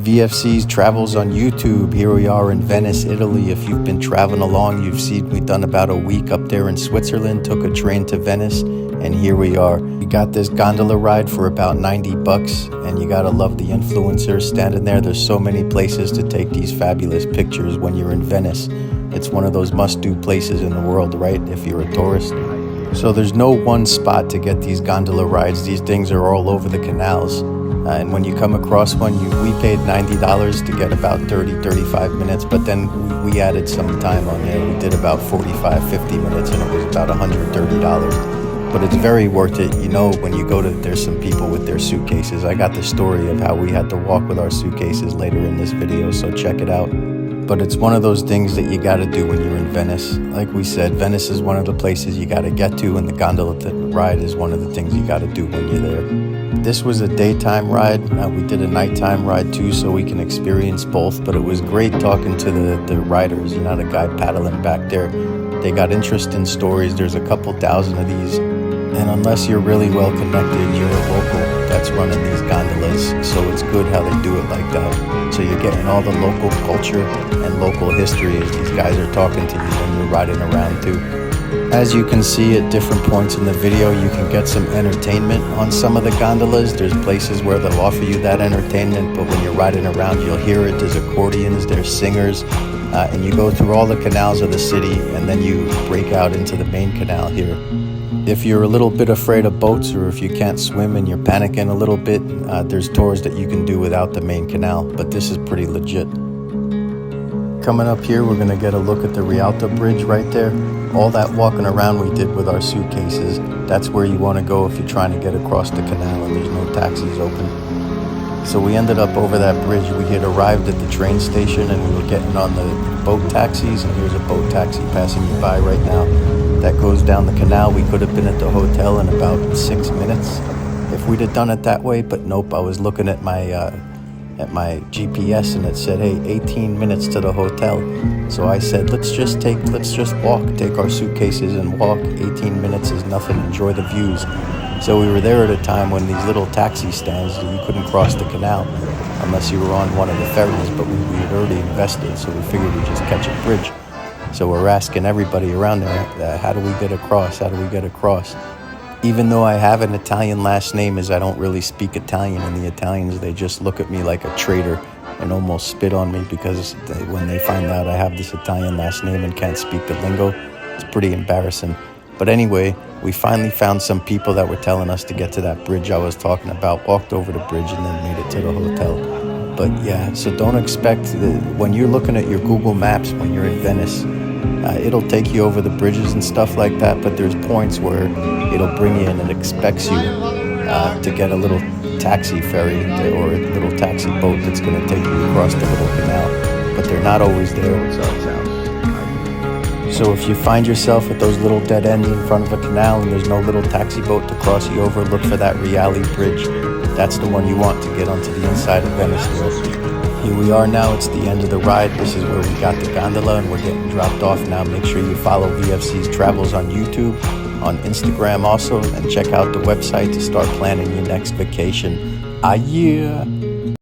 VFC's Travels on YouTube. Here we are in Venice, Italy. If you've been traveling along, you've seen we've done about a week up there in Switzerland, took a train to Venice, and here we are. We got this gondola ride for about 90 bucks, and you gotta love the influencers standing there. There's so many places to take these fabulous pictures when you're in Venice. It's one of those must-do places in the world, right, if you're a tourist. So there's no one spot to get these gondola rides. These things are all over the canals. And when you come across one, we paid $90 to get about 30-35 minutes, but then we added some time on there. We did about 45-50 minutes, and it was about $130. But it's very worth it. You know, when you go to, there's some people with their suitcases. I got the story of how we had to walk with our suitcases later in this video, so check it out. But it's one of those things that you gotta do when you're in Venice. Like we said, Venice is one of the places you gotta get to, and the gondola ride is one of the things you gotta do when you're there. This was a daytime ride. We did a nighttime ride too, so we can experience both. But it was great talking to the riders, you know, the guy paddling back there. They got interesting stories. There's a couple thousand of these. And unless you're really well connected, you're a local that's running these gondolas. So it's good how they do it like that. So you're getting all the local culture and local history as these guys are talking to you when you're riding around too. As you can see at different points in the video, you can get some entertainment on some of the gondolas. There's places where they'll offer you that entertainment, but when you're riding around, you'll hear it. There's accordions, there's singers, and you go through all the canals of the city, and then you break out into the main canal here. If you're a little bit afraid of boats, or if you can't swim and you're panicking a little bit, there's tours that you can do without the main canal, but this is pretty legit. Coming up here, we're gonna get a look at the Rialto Bridge right there. All that walking around we did with our suitcases, that's where you wanna go if you're trying to get across the canal and there's no taxis open. So we ended up over that bridge. We had arrived at the train station and we were getting on the boat taxis, and here's a boat taxi passing you by right now. That goes down the canal. We could have been at the hotel in about 6 minutes if we'd have done it that way, but nope. I was looking at my GPS and it said, hey, 18 minutes to the hotel. So I said, let's just walk, take our suitcases and walk. 18 minutes is nothing, enjoy the views. So we were there at a time when these little taxi stands, you couldn't cross the canal unless you were on one of the ferries, but we had already invested, so we figured we'd just catch a bridge. So we're asking everybody around there, how do we get across? How do we get across? Even though I have an Italian last name, as I don't really speak Italian, and the Italians, they just look at me like a traitor and almost spit on me because when they find out I have this Italian last name and can't speak the lingo, it's pretty embarrassing. But anyway, we finally found some people that were telling us to get to that bridge I was talking about, walked over the bridge and then made it to the hotel. But yeah, so don't expect, when you're looking at your Google Maps when you're in Venice, it'll take you over the bridges and stuff like that, but there's points where it'll bring you in and expects you to get a little taxi ferry or a little taxi boat that's going to take you across the little canal, but they're not always there. So if you find yourself at those little dead ends in front of a canal and there's no little taxi boat to cross you over, look for that Rialto Bridge. That's the one you want to get onto the inside of Venice there. Here we are now, it's the end of the ride. This is where we got the gondola and we're getting dropped off now. Make sure you follow VFC's Travels on YouTube, on Instagram also, and check out the website to start planning your next vacation. Yeah.